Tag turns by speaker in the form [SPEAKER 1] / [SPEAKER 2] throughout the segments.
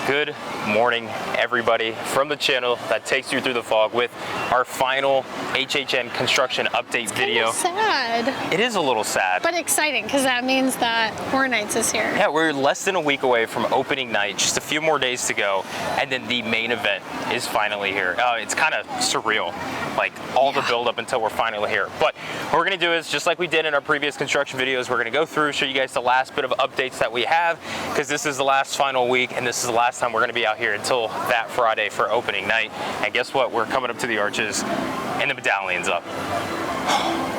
[SPEAKER 1] Good morning, everybody, from the channel that takes you through the fog with our final HHN construction update video.
[SPEAKER 2] Sad.
[SPEAKER 1] It is a little sad,
[SPEAKER 2] but exciting because that means that Horror Nights is here.
[SPEAKER 1] Yeah, we're less than a week away from opening night, just a few more days to go, and then the main event is finally here. It's kind of surreal, like all the build up until we're finally here. But what we're gonna do is, just like we did in our previous construction videos, we're gonna go through, show you guys the last bit of updates that we have, because this is the last final week, and this is the last time we're gonna be out here until that Friday for opening night. And guess what? We're coming up to the arches, and the Medallion's up.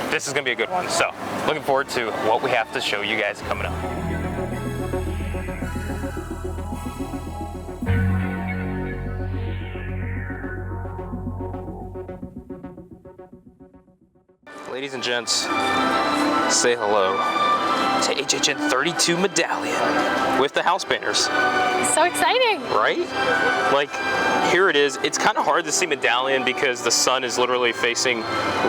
[SPEAKER 1] This is gonna be a good one. So, looking forward to what we have to show you guys coming up. Ladies and gents, say hello to HHN 32 Medallion with the house banners.
[SPEAKER 2] So exciting.
[SPEAKER 1] Right? Like, here it is. It's kind of hard to see Medallion because the sun is literally facing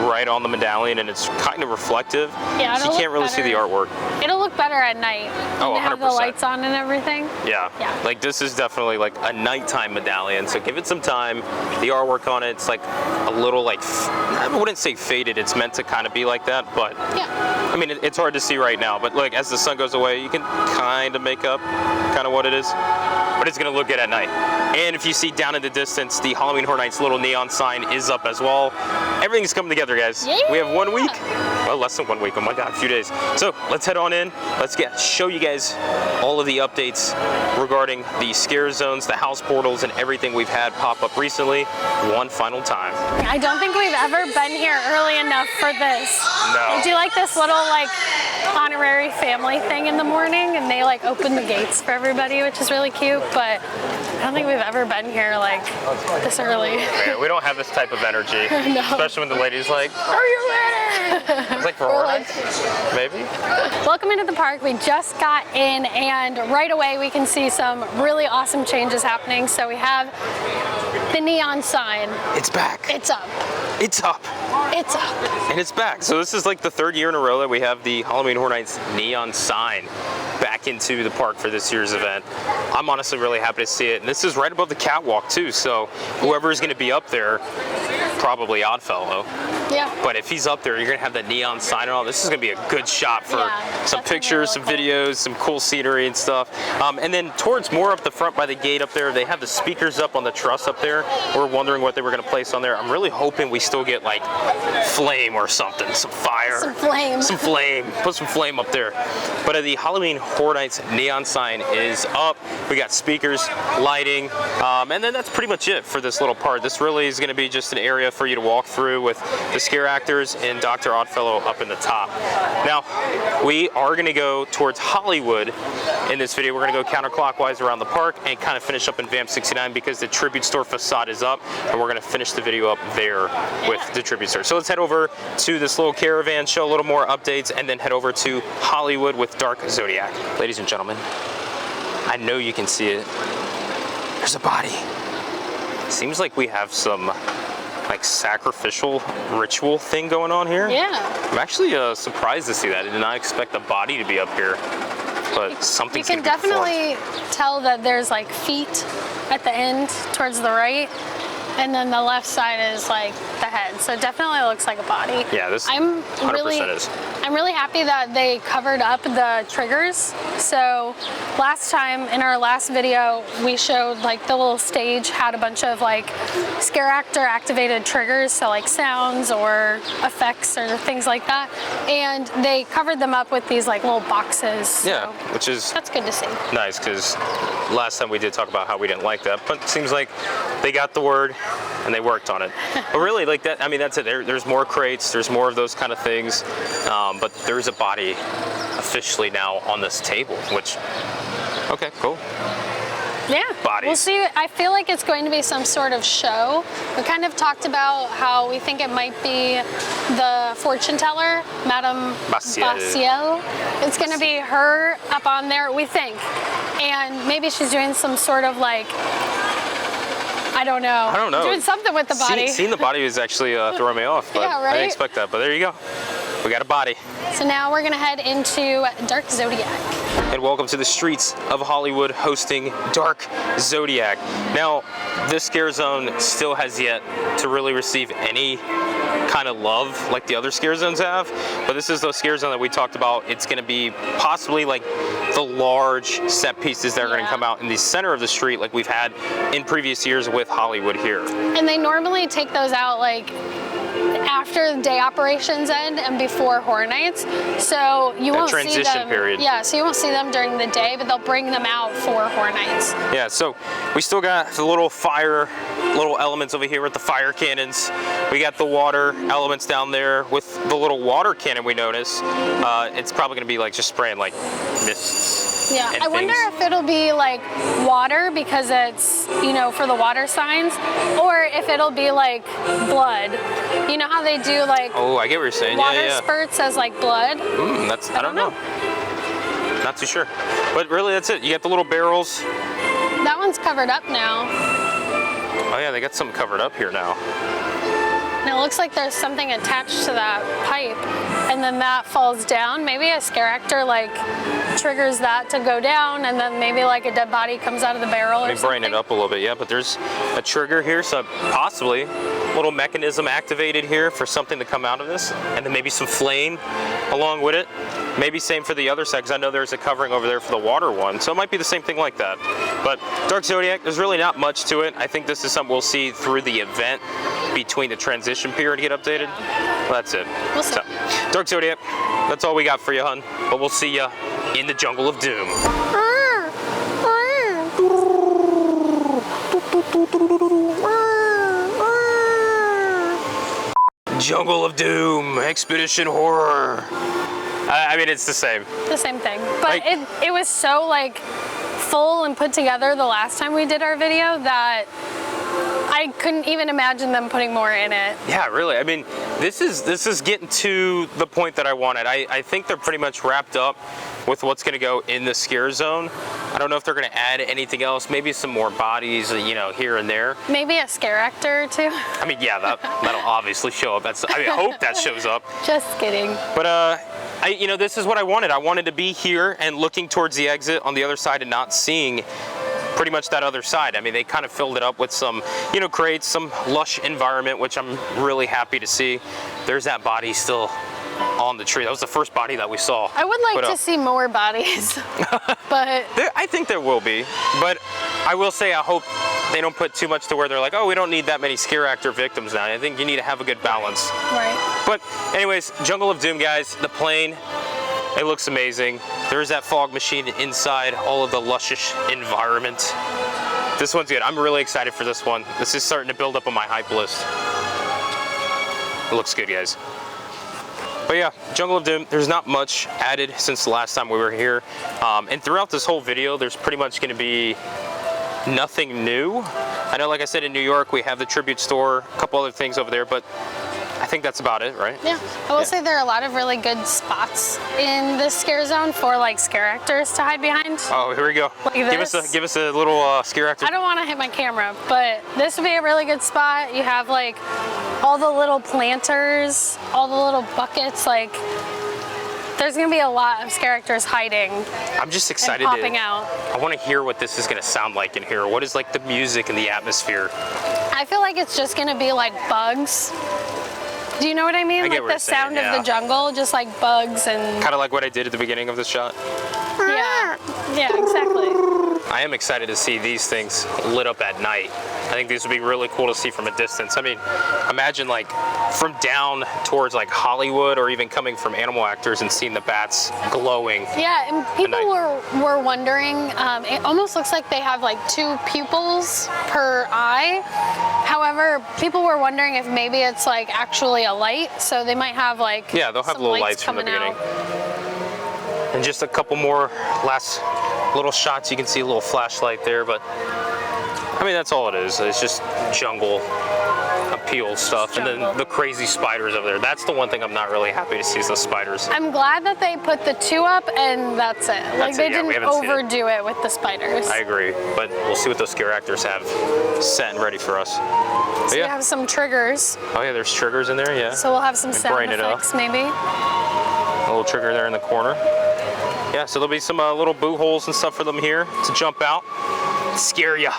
[SPEAKER 1] right on the Medallion and it's kind of reflective.
[SPEAKER 2] Yeah,
[SPEAKER 1] so you can't really see the artwork.
[SPEAKER 2] It'll look better at night.
[SPEAKER 1] Oh, 100%.
[SPEAKER 2] They have the lights on and everything.
[SPEAKER 1] Yeah. Like, this is definitely like a nighttime Medallion, so give it some time. The artwork on it, it's like a little like, I wouldn't say faded, it's meant to kind of be like that, but I mean, it's hard to see right now, but like as the sun goes away, you can kind of make up kind of what it is, but it's gonna look good at night. And if you see down in the distance, the Halloween Horror Nights little neon sign is up as well. Everything's coming together, guys.
[SPEAKER 2] Yeah.
[SPEAKER 1] We have 1 week, well, less than 1 week, oh my God, a few days. So let's head on in, let's show you guys all of the updates regarding the scare zones, the house portals, and everything we've had pop up recently, one final time.
[SPEAKER 2] I don't think we've ever been here early enough for this.
[SPEAKER 1] No.
[SPEAKER 2] They do like this little like honorary family thing in the morning, and they like open the gates for everybody, which is really cute, but I don't think we've ever been here like this early.
[SPEAKER 1] Man, we don't have this type of energy,
[SPEAKER 2] No.
[SPEAKER 1] Especially when the lady's like, are you ready? It's like for Horror Nights, maybe?
[SPEAKER 2] Welcome into the park. We just got in, and right away we can see some really awesome changes happening. So we have the neon sign.
[SPEAKER 1] It's back.
[SPEAKER 2] It's up.
[SPEAKER 1] It's up.
[SPEAKER 2] It's up.
[SPEAKER 1] And it's back. So this is like the third year in a row that we have the Halloween Horror Nights neon sign back into the park for this year's event. I'm honestly really happy to see it. And this is right above the catwalk too. So whoever is going to be up there, probably Oddfellow.
[SPEAKER 2] Yeah.
[SPEAKER 1] But if he's up there, you're going to have the neon sign and all. This is going to be a good shot for some pictures, some videos, some cool scenery and stuff. And then towards more up the front by the gate up there, they have the speakers up on the truss up there. We're wondering what they were going to place on there. I'm really hoping we still get like flame or something, some fire.
[SPEAKER 2] Some flame.
[SPEAKER 1] Some flame. Put some flame up there. But the Halloween Horror Nights neon sign is up. We got speakers, lighting, and then that's pretty much it for this little part. This really is going to be just an area for you to walk through with the scare actors and Dr. Oddfellow up in the top. Now, we are going to go towards Hollywood in this video. We're going to go counterclockwise around the park and kind of finish up in Vamp 69 because the tribute store facade is up, and we're going to finish the video up there with the tribute store. So let's head over to this little caravan, show a little more updates, and then head over to Hollywood with Dark Zodiac. Ladies and gentlemen, I know you can see it. There's a body. Seems like we have some like sacrificial ritual thing going on here.
[SPEAKER 2] Yeah.
[SPEAKER 1] I'm actually surprised to see that. I did not expect the body to be up here, but something's
[SPEAKER 2] You can definitely tell that there's like feet at the end towards the right, and then the left side is like the head. So it definitely looks like a body.
[SPEAKER 1] Yeah, this 100% is.
[SPEAKER 2] I'm really happy that they covered up the triggers. So last time in our last video, we showed like the little stage had a bunch of like scare actor activated triggers, so like sounds or effects or things like that. And they covered them up with these like little boxes.
[SPEAKER 1] Yeah,
[SPEAKER 2] so that's good to see.
[SPEAKER 1] Nice, because last time we did talk about how we didn't like that, but it seems like they got the word and they worked on it. But really, like that, I mean, that's it. There's more crates, there's more of those kind of things, but there's a body officially now on this table, which, okay, cool.
[SPEAKER 2] Yeah,
[SPEAKER 1] Bodies.
[SPEAKER 2] We'll see. I feel like it's going to be some sort of show. We kind of talked about how we think it might be the fortune teller, Madame Bastiel. It's going to be her up on there, we think. And maybe she's doing some sort of like, I don't know. Doing something with the body.
[SPEAKER 1] Seeing the body was actually throwing me off. But
[SPEAKER 2] yeah, right?
[SPEAKER 1] I didn't expect that, but there you go. We got a body.
[SPEAKER 2] So now we're going to head into Dark Zodiac.
[SPEAKER 1] And welcome to the streets of Hollywood hosting Dark Zodiac. Now, this scare zone still has yet to really receive any kind of love like the other scare zones have, but this is the scare zone that we talked about. It's going to be possibly like the large set pieces that are going to come out in the center of the street like we've had in previous years with Hollywood here.
[SPEAKER 2] And they normally take those out like after the day operations end and before Horror Nights, so you won't see them.
[SPEAKER 1] Transition period.
[SPEAKER 2] Yeah, so you won't see them during the day, but they'll bring them out for Horror Nights.
[SPEAKER 1] Yeah, so we still got the little fire, little elements over here with the fire cannons. We got the water elements down there with the little water cannon we notice. It's probably gonna be like just spraying like mists.
[SPEAKER 2] Yeah,
[SPEAKER 1] and
[SPEAKER 2] I wonder
[SPEAKER 1] things.
[SPEAKER 2] if it'll be like water because it's, you know, for the water signs, or if it'll be like blood. You know how they do like
[SPEAKER 1] Oh, I get what you're saying.
[SPEAKER 2] water
[SPEAKER 1] Yeah.
[SPEAKER 2] spurts as like blood?
[SPEAKER 1] That's I don't know. Not too sure. But really that's it. You got the little barrels.
[SPEAKER 2] That one's covered up now.
[SPEAKER 1] Oh yeah, they got something covered up here now.
[SPEAKER 2] And it looks like there's something attached to that pipe, and then that falls down. Maybe a scare actor like triggers that to go down, and then maybe like a dead body comes out of the barrel or
[SPEAKER 1] Let me
[SPEAKER 2] something.
[SPEAKER 1] brighten it up a little bit, yeah, but there's a trigger here, so possibly a little mechanism activated here for something to come out of this, and then maybe some flame along with it. Maybe same for the other side, because I know there's a covering over there for the water one, so it might be the same thing like that. But Dark Zodiac, there's really not much to it. I think this is something we'll see through the event between the transition period to get updated. Well, that's it.
[SPEAKER 2] We'll see.
[SPEAKER 1] So, Dark Zodiac, that's all we got for you, hun. But we'll see you in the Jungle of Doom. Jungle of Doom, Expedition Horror. I mean, it's the same.
[SPEAKER 2] The same thing. But
[SPEAKER 1] Like-
[SPEAKER 2] it was so like full and put together the last time we did our video that I couldn't even imagine them putting more in it.
[SPEAKER 1] Yeah, really. I mean, this is getting to the point that I wanted. I think they're pretty much wrapped up with what's going to go in the scare zone. I don't know if they're going to add anything else. Maybe some more bodies, you know, here and there.
[SPEAKER 2] Maybe a scare actor too.
[SPEAKER 1] I mean, yeah, that'll obviously show up. I hope that shows up.
[SPEAKER 2] Just kidding.
[SPEAKER 1] But you know, this is what I wanted. I wanted to be here and looking towards the exit on the other side and not seeing pretty much that other side. I mean, they kind of filled it up with some, you know, crates, some lush environment, which I'm really happy to see. There's that body still on the tree. That was the first body that we saw.
[SPEAKER 2] I would like to see more bodies, but
[SPEAKER 1] I think there will be, but I will say I hope they don't put too much to where they're like, oh, we don't need that many scare actor victims now. I think you need to have a good balance.
[SPEAKER 2] right.
[SPEAKER 1] But anyways, Jungle of Doom, guys, the plane, it looks amazing. There's that fog machine inside all of the luscious environment. This one's good. I'm really excited for this one. This is starting to build up on my hype list. It looks good, guys. But yeah, Jungle of Doom, there's not much added since the last time we were here. And throughout this whole video, there's pretty much gonna be nothing new. I know, like I said, in New York, we have the Tribute Store, a couple other things over there, but I think that's about it, right?
[SPEAKER 2] Yeah, I will say there are a lot of really good spots in this scare zone for like scare actors to hide behind.
[SPEAKER 1] Oh, here we go.
[SPEAKER 2] Like
[SPEAKER 1] Give us a little scare actor.
[SPEAKER 2] I don't want to hit my camera, but this would be a really good spot. You have like all the little planters, all the little buckets, like there's gonna be a lot of scare actors hiding
[SPEAKER 1] I'm just
[SPEAKER 2] and
[SPEAKER 1] excited
[SPEAKER 2] popping out.
[SPEAKER 1] I want to hear what this is going to sound like in here. What is like the music and the atmosphere?
[SPEAKER 2] I feel like it's just gonna be like bugs. Do you know what I mean?
[SPEAKER 1] I get
[SPEAKER 2] Like
[SPEAKER 1] what
[SPEAKER 2] the
[SPEAKER 1] you're saying,
[SPEAKER 2] sound
[SPEAKER 1] yeah.
[SPEAKER 2] of the jungle, just like bugs and
[SPEAKER 1] Kind of like what I did at the beginning of this shot.
[SPEAKER 2] yeah, exactly.
[SPEAKER 1] I am excited to see these things lit up at night. I think these would be really cool to see from a distance. I mean, imagine like from down towards like Hollywood or even coming from animal actors and seeing the bats glowing.
[SPEAKER 2] Yeah, and people
[SPEAKER 1] night.
[SPEAKER 2] were wondering, it almost looks like they have like 2 pupils per eye. However, people were wondering if maybe it's like actually a light, so they might have like
[SPEAKER 1] Yeah, they'll have
[SPEAKER 2] some
[SPEAKER 1] little lights from the
[SPEAKER 2] coming
[SPEAKER 1] beginning.
[SPEAKER 2] out.
[SPEAKER 1] And just a couple more last little shots. You can see a little flashlight there, but I mean, that's all it is. It's just jungle appeal stuff. And
[SPEAKER 2] jungle.
[SPEAKER 1] then the crazy spiders over there. That's the one thing I'm not really happy to see is those spiders.
[SPEAKER 2] I'm glad that they put the 2 up and that's it. Like they
[SPEAKER 1] it, yeah, we
[SPEAKER 2] didn't
[SPEAKER 1] haven't seen it.
[SPEAKER 2] overdo it with the spiders.
[SPEAKER 1] I agree, but we'll see what those scare actors have set and ready for us. But
[SPEAKER 2] So we
[SPEAKER 1] yeah.
[SPEAKER 2] have some triggers,
[SPEAKER 1] Oh yeah, there's triggers in there, yeah.
[SPEAKER 2] so we'll have some
[SPEAKER 1] And
[SPEAKER 2] sound
[SPEAKER 1] brighten it up.
[SPEAKER 2] effects maybe.
[SPEAKER 1] A little trigger there in the corner. Yeah, so there'll be some little boo holes and stuff for them here to jump out, scare ya.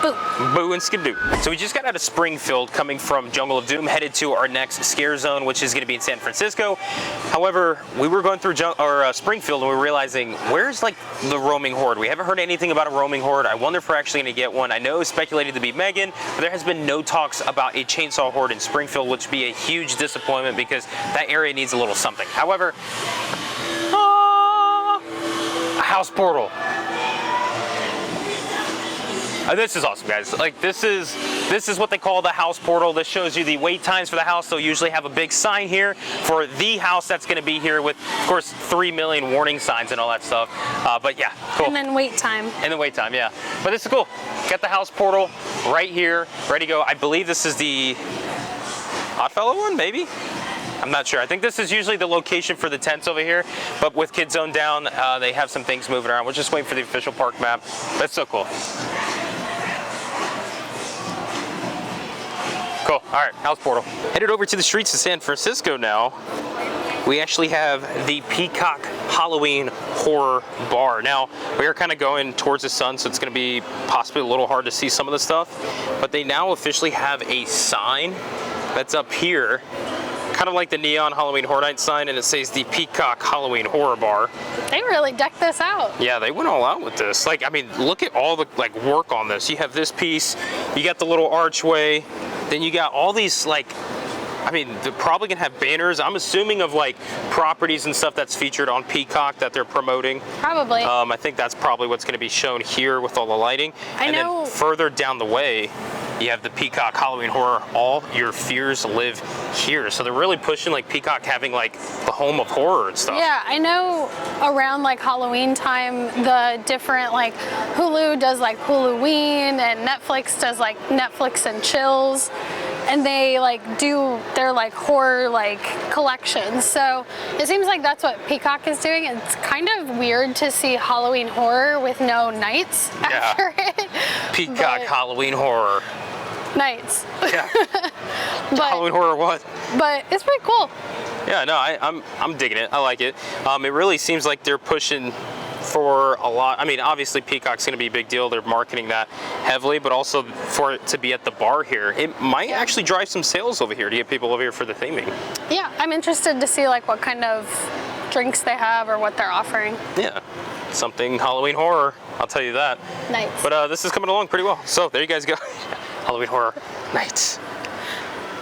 [SPEAKER 2] Boo.
[SPEAKER 1] Boo and skidoo. So we just got out of Springfield, coming from Jungle of Doom, headed to our next scare zone, which is going to be in San Francisco. However, we were going through Springfield and we were realizing, where's like the roaming horde? We haven't heard anything about a roaming horde. I wonder if we're actually going to get one. I know it's speculated to be Megan, but there has been no talks about a chainsaw horde in Springfield, which would be a huge disappointment because that area needs a little something. However, a house portal. This is awesome, guys. Like this is what they call the house portal. This shows you the wait times for the house. They'll usually have a big sign here for the house that's going to be here with, of course, 3 million warning signs and all that stuff. But yeah, cool.
[SPEAKER 2] And then wait time.
[SPEAKER 1] And then wait time, yeah. But this is cool. Got the house portal right here, ready to go. I believe this is the Oddfellow one, maybe? I'm not sure. I think this is usually the location for the tents over here, but with Kid Zone down, they have some things moving around. We're just waiting for the official park map. That's so cool. Cool. All right, house portal. Headed over to the streets of San Francisco now. We actually have the Peacock Halloween Horror Bar. Now, we are kind of going towards the sun, so it's going to be possibly a little hard to see some of the stuff, but they now officially have a sign that's up here, kind of like the neon Halloween Horror Night sign, and it says the Peacock Halloween Horror Bar.
[SPEAKER 2] They really decked this out.
[SPEAKER 1] Yeah, they went all out with this. Like, I mean, look at all the like work on this. You have this piece, you got the little archway, then you got all these like, I mean, they're probably gonna have banners, I'm assuming, of like properties and stuff that's featured on Peacock that they're promoting.
[SPEAKER 2] Probably.
[SPEAKER 1] I think that's probably what's gonna be shown here with all the lighting.
[SPEAKER 2] I know.
[SPEAKER 1] Then further down the way, you have the Peacock Halloween Horror. All your fears live here. So they're really pushing like Peacock having like the home of horror and stuff.
[SPEAKER 2] Yeah, I know around like Halloween time, the different like Hulu does like Halloween and Netflix does like Netflix and Chills. And they like do their like horror like collections. So it seems like that's what Peacock is doing. It's kind of weird to see Halloween horror with no nights after it.
[SPEAKER 1] Peacock Halloween Horror.
[SPEAKER 2] Nights.
[SPEAKER 1] Yeah.
[SPEAKER 2] But,
[SPEAKER 1] Halloween Horror what?
[SPEAKER 2] But it's pretty cool.
[SPEAKER 1] Yeah, no, I'm digging it. I like it. It really seems like they're pushing for a lot. I mean, obviously Peacock's going to be a big deal. They're marketing that heavily, but also for it to be at the bar here, it might actually drive some sales over here to get people over here for the theming.
[SPEAKER 2] Yeah, I'm interested to see like what kind of drinks they have or what they're offering.
[SPEAKER 1] Yeah, something Halloween horror, I'll tell you that.
[SPEAKER 2] Nice.
[SPEAKER 1] But this is coming along pretty well. So there you guys go. Halloween Horror Nights.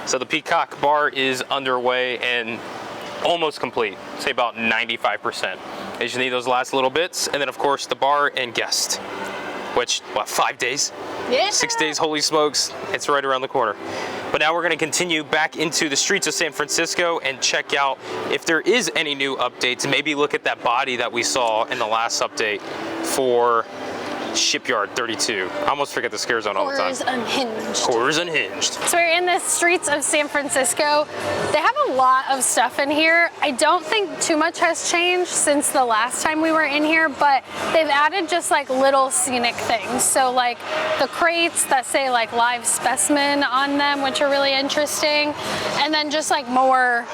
[SPEAKER 1] So the Peacock bar is underway and almost complete. Say about 95%. You just need those last little bits, and then of course the bar and guest, which, what, 5 days?
[SPEAKER 2] Yeah.
[SPEAKER 1] 6 days, holy smokes, it's right around the corner. But now we're gonna continue back into the streets of San Francisco and check out if there is any new updates, maybe look at that body that we saw in the last update for Shipyard 32. I almost forget the scare zone all the time.
[SPEAKER 2] Horrors Unhinged.
[SPEAKER 1] Horrors Unhinged.
[SPEAKER 2] So we're in the streets of San Francisco. They have a lot of stuff in here. I don't think too much has changed since the last time we were in here, but they've added just like little scenic things. So like the crates that say like live specimen on them, which are really interesting. And then just like more,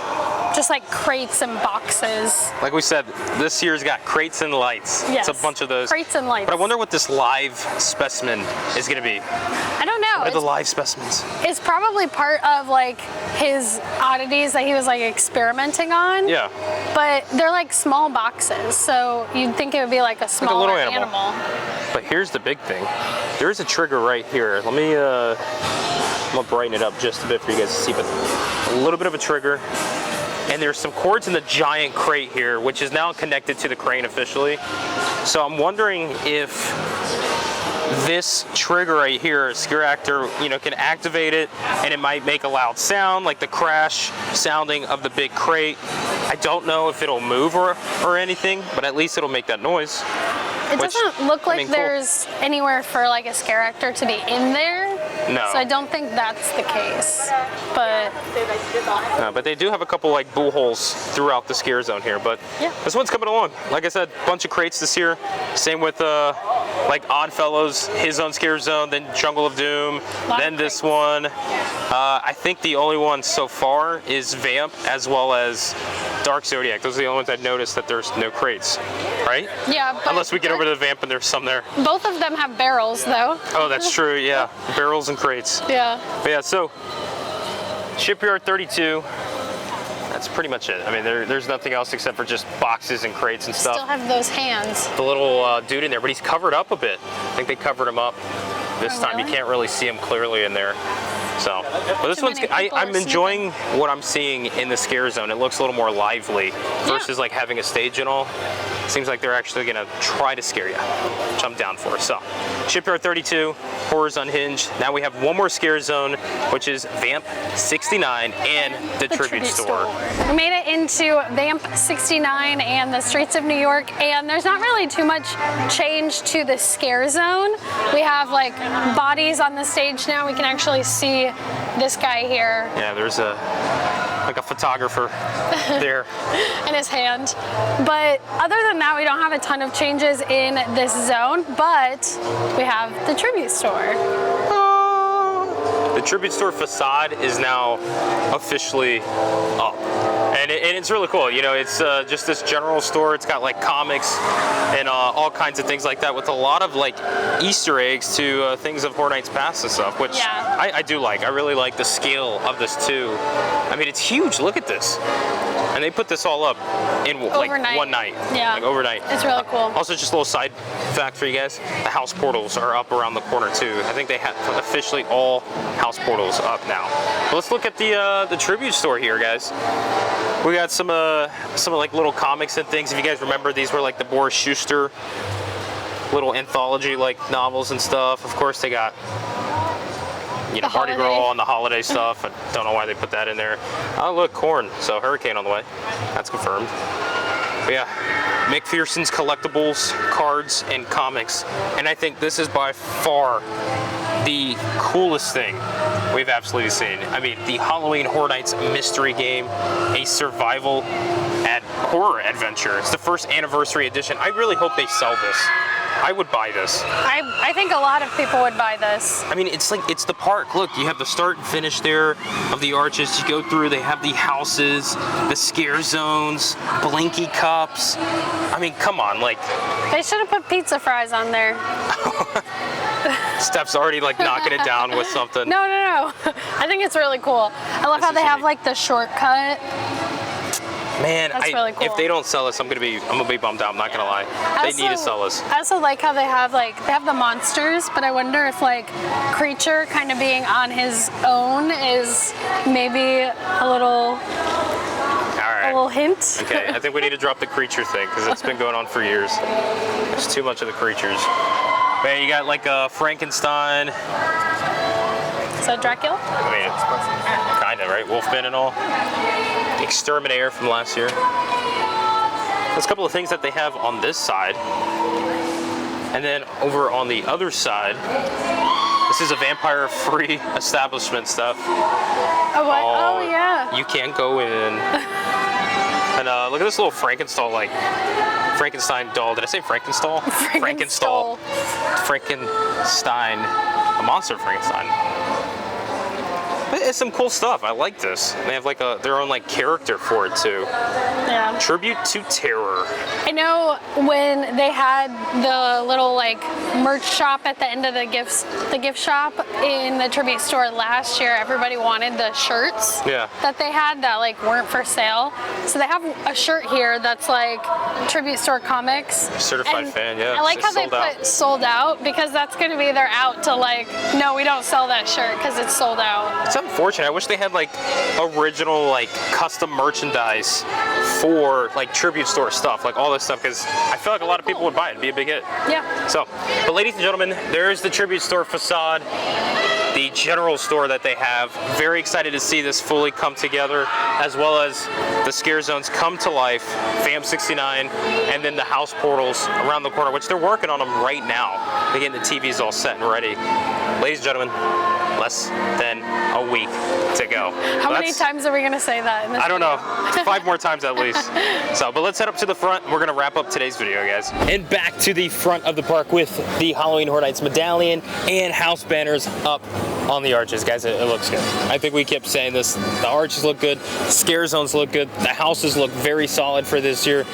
[SPEAKER 2] just like crates and boxes.
[SPEAKER 1] Like we said, this year's got crates and lights.
[SPEAKER 2] Yes.
[SPEAKER 1] It's a bunch of those.
[SPEAKER 2] Crates and lights.
[SPEAKER 1] But I wonder what this live specimen is going to be.
[SPEAKER 2] I don't know.
[SPEAKER 1] What are the live specimens?
[SPEAKER 2] It's probably part of like his oddities that he was like experimenting on.
[SPEAKER 1] Yeah.
[SPEAKER 2] But they're like small boxes, so you'd think it would be like a smaller
[SPEAKER 1] little animal. But here's the big thing. There is a trigger right here. Let me, I'm gonna brighten it up just a bit for you guys to see, but a little bit of a trigger. And there's some cords in the giant crate here, which is now connected to the crane officially. So I'm wondering if this trigger right here, scare actor, can activate it, and it might make a loud sound, like the crash sounding of the big crate. I don't know if it'll move or anything, but at least it'll make that noise.
[SPEAKER 2] It doesn't look like there's anywhere for like a scare actor to be in there.
[SPEAKER 1] No.
[SPEAKER 2] So I don't think that's the case.
[SPEAKER 1] But they do have a couple like boo holes throughout the scare zone here. But
[SPEAKER 2] yeah,
[SPEAKER 1] this one's coming along. Like I said, bunch of crates this year. Same with like Oddfellows, his own scare zone, then Jungle of Doom, then this one. I think the only one so far is Vamp as well as Dark Zodiac. Those are the only ones I've noticed that there's no crates, right?
[SPEAKER 2] Yeah. But
[SPEAKER 1] unless we get over to the Vamp and there's some there.
[SPEAKER 2] Both of them have barrels, though.
[SPEAKER 1] Oh, that's true. Yeah, barrels and crates.
[SPEAKER 2] Yeah.
[SPEAKER 1] But yeah, so Shipyard 32. That's pretty much it. I mean, there's nothing else except for just boxes and crates and stuff.
[SPEAKER 2] Still have those hands.
[SPEAKER 1] The little dude in there, but he's covered up a bit. I think they covered him up this time.
[SPEAKER 2] Really?
[SPEAKER 1] You can't really see him clearly in there. So, but this
[SPEAKER 2] Too
[SPEAKER 1] one's,
[SPEAKER 2] many people
[SPEAKER 1] I'm
[SPEAKER 2] are
[SPEAKER 1] enjoying what I'm seeing in the scare zone. It looks a little more lively versus like having a stage and all. Seems like they're actually gonna try to scare you, which I'm down for. So, Shipyard 32, Horrors Unhinged. Now we have one more scare zone, which is Vamp 69 and the Tribute Store.
[SPEAKER 2] We made it into Vamp 69 and the streets of New York, and there's not really too much change to the scare zone. We have like bodies on the stage now. We can actually see this guy here.
[SPEAKER 1] Yeah, there's like a photographer there.
[SPEAKER 2] In his hand. But other than that, we don't have a ton of changes in this zone, but we have the Tribute Store.
[SPEAKER 1] The Tribute Store facade is now officially up. And it's really cool. You know, it's just this general store. It's got like comics and all kinds of things like that with a lot of like Easter eggs to things of Horror Nights Past and stuff, which I do like. I really like the scale of this too. I mean, it's huge. Look at this. And they put this all up in like one night.
[SPEAKER 2] Yeah.
[SPEAKER 1] Like overnight.
[SPEAKER 2] It's really cool.
[SPEAKER 1] Also, just a little side fact for you guys. The house portals are up around the corner too. I think they have officially all house portals up now. But let's look at the Tribute Store here, guys. We got some like little comics and things. If you guys remember, these were like the Boris Schuster little anthology like novels and stuff. Of course, they got, you know, Mardi Gras and the holiday stuff. I don't know why they put that in there. Oh, look, corn. So Hurricane on the way. That's confirmed. But yeah, McPherson's collectibles, cards, and comics. And I think this is by far the coolest thing we've absolutely seen. I mean, the Halloween Horror Nights mystery game, a survival horror adventure. It's the first anniversary edition. I really hope they sell this. I would buy this.
[SPEAKER 2] I think a lot of people would buy this.
[SPEAKER 1] I mean, it's like, it's the park. Look, you have the start and finish there of the arches. You go through, they have the houses, the scare zones, blinky cups. I mean, come on, like.
[SPEAKER 2] They should have put pizza fries on there.
[SPEAKER 1] Steph's already like knocking it down with something.
[SPEAKER 2] No. I think it's really cool. I love how they have like the shortcut.
[SPEAKER 1] Man,
[SPEAKER 2] that's really cool.
[SPEAKER 1] If they don't sell us, I'm gonna be bummed out. I'm not gonna lie. They need to sell us.
[SPEAKER 2] I also like how they have the monsters, but I wonder if like Creature kind of being on his own is maybe a little hint.
[SPEAKER 1] Okay, I think we need to drop the Creature thing because it's been going on for years. There's too much of the creatures. Man, you got like Frankenstein.
[SPEAKER 2] Is that Dracula?
[SPEAKER 1] I mean, kind of, right? Wolfman and all. Exterminator from last year. There's a couple of things that they have on this side. And then over on the other side, this is a vampire-free establishment stuff.
[SPEAKER 2] Oh, what? Oh, yeah.
[SPEAKER 1] You can't go in. And look at this little Frankenstein doll. Did I say Frankenstein? Frankenstein. A monster Frankenstein. It's some cool stuff. I like this. They have like their own like character for it too.
[SPEAKER 2] Yeah.
[SPEAKER 1] Tribute to Terror.
[SPEAKER 2] I know when they had the little like merch shop at the end of the gift shop in the Tribute Store last year, everybody wanted the shirts that they had that like weren't for sale. So they have a shirt here that's like Tribute Store Comics.
[SPEAKER 1] Certified fan, yeah.
[SPEAKER 2] I like how they put sold out because that's going to be their out to like, no, we don't sell that shirt because it's sold out.
[SPEAKER 1] It's unfortunate. I wish they had like original like custom merchandise for like Tribute Store stuff, like all this stuff, because I feel like a lot of people would buy it. It'd be a big hit.
[SPEAKER 2] Yeah.
[SPEAKER 1] So, but ladies and gentlemen, there's the Tribute Store facade. the general store that they have. Very excited to see this fully come together, as well as the scare zones come to life, FAM 69, and then the house portals around the corner, which they're working on them right now. They're getting the TVs all set and ready. Ladies and gentlemen, less than a week to go.
[SPEAKER 2] How many times are we going to say that in this
[SPEAKER 1] I don't know.
[SPEAKER 2] video?
[SPEAKER 1] 5 more times at least. So, but let's head up to the front. We're going to wrap up today's video, guys. And back to the front of the park with the Halloween Horror Nights medallion and house banners up on the arches, guys. It looks good. I think we kept saying this. The arches look good. Scare zones look good. The houses look very solid for this year.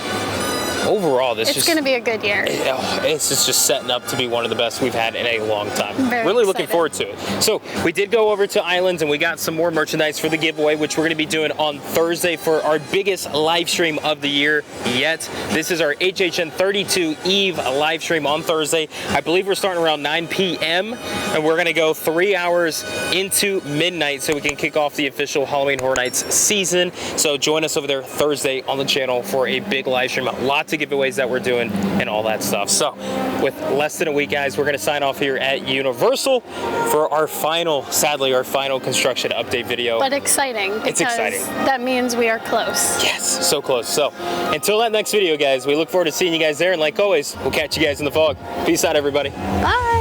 [SPEAKER 1] Overall, it's
[SPEAKER 2] going to be a good year.
[SPEAKER 1] It's just setting up to be one of the best we've had in a long time.
[SPEAKER 2] Really
[SPEAKER 1] looking forward to it. So we did go over to Islands and we got some more merchandise for the giveaway, which we're going to be doing on Thursday for our biggest live stream of the year yet. This is our HHN 32 Eve live stream on Thursday. I believe we're starting around 9 p.m. and we're going to go 3 hours into midnight so we can kick off the official Halloween Horror Nights season. So join us over there Thursday on the channel for a big live stream. Lots of giveaways that we're doing and all that stuff. So with less than a week, guys, we're going to sign off here at Universal for our final, sadly, our final construction update video.
[SPEAKER 2] But exciting.
[SPEAKER 1] It's exciting.
[SPEAKER 2] That means we are close.
[SPEAKER 1] Yes, so close. So until that next video, guys, we look forward to seeing you guys there. And like always, we'll catch you guys in the fog. Peace out, everybody.
[SPEAKER 2] Bye.